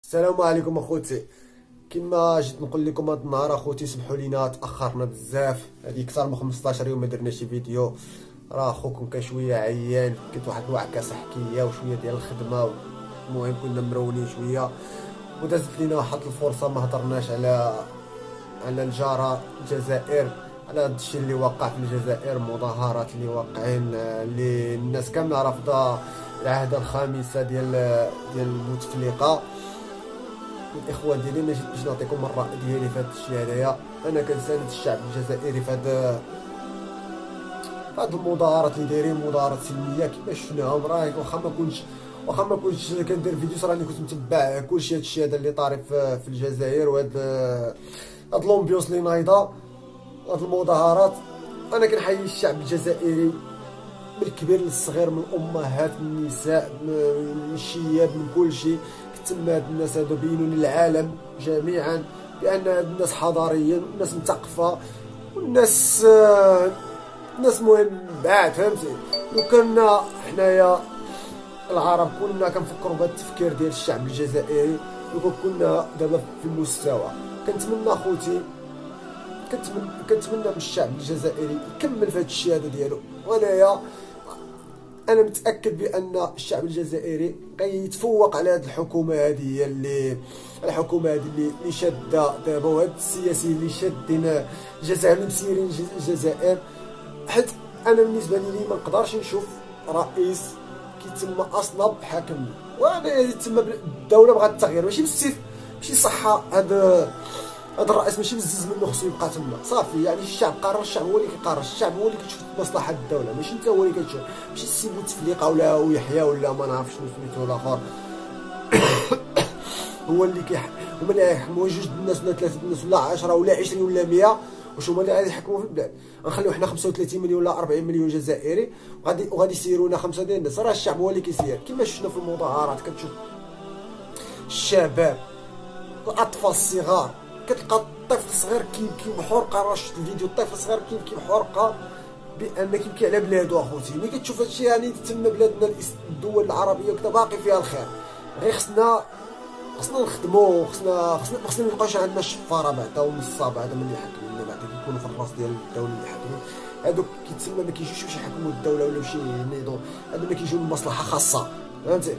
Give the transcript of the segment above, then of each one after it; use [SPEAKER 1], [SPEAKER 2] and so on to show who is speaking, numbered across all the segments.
[SPEAKER 1] السلام عليكم اخوتي. كما جيت نقول لكم هذا النهار اخوتي، سمحوا لينا تاخرنا بزاف، هذه اكثر من 15 يوم ما درناش فيديو. راه اخوكم كان شويه عيان، كنت واحد الوعكه صحيه وشويه ديال الخدمه، المهم كنا مرونين شويه ودازت لينا واحد الفرصه ما هضرناش على الجاره الجزائر، على هذا الشيء اللي وقع في الجزائر، مظاهرات اللي واقعين، اللي الناس كامله رافضه العهده الخامسه ديال بوتفليقه. الاخوان ديالي انا جيت باش نعطيكم الراي ديالي في هذا الشيء هذايا. انا كنساند الشعب الجزائري في هاد المظاهرات اللي دايرين، مظاهرات سلميه كما شفناهم. راه واخا ما كنتش كندير فيديوز، راني كنت متبع كلشي هاد الشيء هذا اللي طاري في الجزائر، هاد لومبيونس اللي نايضه، هاد المظاهرات. انا كنحيي الشعب الجزائري من الكبير للصغير، من الامهات، من النساء، من الشياب، من كل شيء. كتما هاد الناس هادو بينوا للعالم جميعا بان هاد الناس حضاريين، الناس مثقفه، والناس الناس مهم بعد، فهمتي؟ لو كنا حنايا العرب كنا كنفكروا بهذا التفكير ديال الشعب الجزائري، لو كنا دابا في المستوى. كنتمنى اخوتي، كنتمنى من الشعب الجزائري يكمل في هذا الشيء هذا ديالو. انا متاكد بان الشعب الجزائري غيتفوق على هذه الحكومه هذه، اللي شاده دابا، وهاد السياسيين اللي شادين الجزائر، اللي مسيرين الجزائر. حيت انا بالنسبه لي ما نقدرش نشوف رئيس كيتم اصلا بحاكم، وانا يتم الدوله بغات التغيير، ماشي صحه. هذا الرئيس ماشي بزز منه، خصو يبقى تما صافي. يعني الشعب قرر، الشعب هو اللي كيقرر، الشعب هو اللي كيشوف مصلحه الدوله، ماشي انت هو اللي كتشوف، ماشي السي بوتفليقه ولا يحيى ولا ما نعرف شنو سميتو الاخر هو اللي هما اللي يحكموا جوج الناس ولا ثلاثه الناس ولا 10 ولا 20 ولا 100، واش هما اللي غادي يحكموا في البلاد؟ غنخليو حنا 35 مليون ولا 40 مليون جزائري وغادي يسيرونا 5 ديال الناس؟ راه الشعب هو اللي كيسير. كما شفنا في المظاهرات، كتشوف الشباب، الاطفال الصغار، كتلقى الطفل الصغير كيبكي بحرقه. راه شفت الفيديو، الطفل الصغير كيبكي بحرقه بان كيبكي على بلادو اخوتي. ملي كتشوف هادشي يعني تما بلادنا، الدول العربيه وكذا باقي فيها الخير. غير خصنا نخدموا، خصنا ميبقاش عندنا الشفاره بعدا والنصاب بعدا من اللي يحكمونا، بعدا كيكونوا في الراس ديال الدوله اللي يحكموا. هادوك كيتسمى ما كيجيوش باش يحكموا الدوله ولا باش ينيضوا، هادو ما كيجيو من مصلحه خاصه، فهمتي؟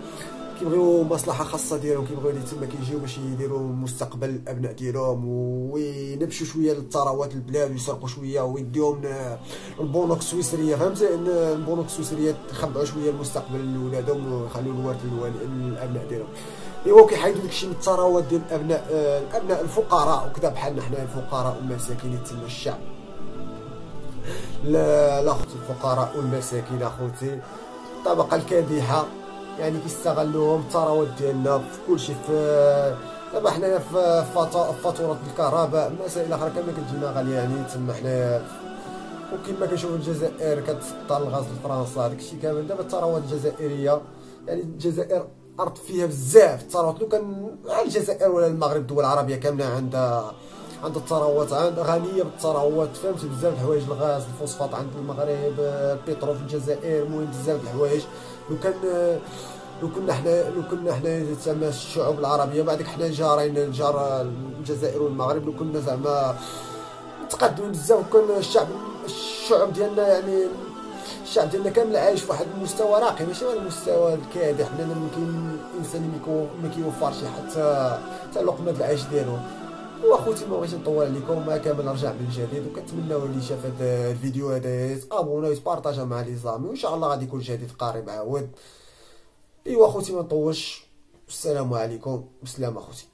[SPEAKER 1] كيبغيو مصلحه خاصه ديالهم، كيبغيو اللي تما كيجيو باش يديروا مستقبل الابناء ديالهم، وينبشوا شويه للثروات البلاد، ويسرقوا شويه ويديهم البنوك السويسريه، فهمتي؟ البنوك السويسريه تخبعوا شويه المستقبل لولادهم ويخليوا الورث للابناء ديالهم. ايوا كيحيدوا داكشي من الثروات ديال الابناء الفقراء وكذا، بحالنا حنا الفقراء والمساكين. تما الشعب لا اختي، الفقراء والمساكين اخوتي، الطبقه الكادحه يعني كيستغلوهم الثروات ديالنا في كلشي. دابا حنايا في فاتوره الكهرباء، مسائل اخرى كامله كتجينا غاليه. يعني تما حنايا وكما كنشوف الجزائر كتفضل الغاز لفرنسا، داكشي كامل. دابا الثروات الجزائريه، يعني الجزائر ارض فيها بزاف الثروات. لو كان الجزائر ولا المغرب، الدول العربيه كامله عندها الثروات، غنيه بالثروات، فهمتي؟ بزاف الحوايج، الغاز، الفوسفات عند المغرب، البترول في الجزائر، المهم بزاف الحوايج. لو كنا حنا زعما الشعوب العربيه، بعدك حنا جار الجزائر والمغرب، لو كنا زعما متقدمين بزاف، وكان الشعوب ديالنا، يعني الشعب ديالنا كامل عايش في واحد المستوى راقي، ماشي هو المستوى الكادح. حنا ممكن الانسان ما كيوفرش حتى لقمه العيش ديالو. واخوتي ما بغيتش نطول عليكم، ما كامل نرجع من جديد، وكنتمناو اللي شاف هذا الفيديو هذا يتابونا ويتبارطاجا مع لي زامي، وان شاء الله غادي يكون جديد قريب عاود. ايوا اخوتي ما نطولش، السلام عليكم، بسلام اخوتي.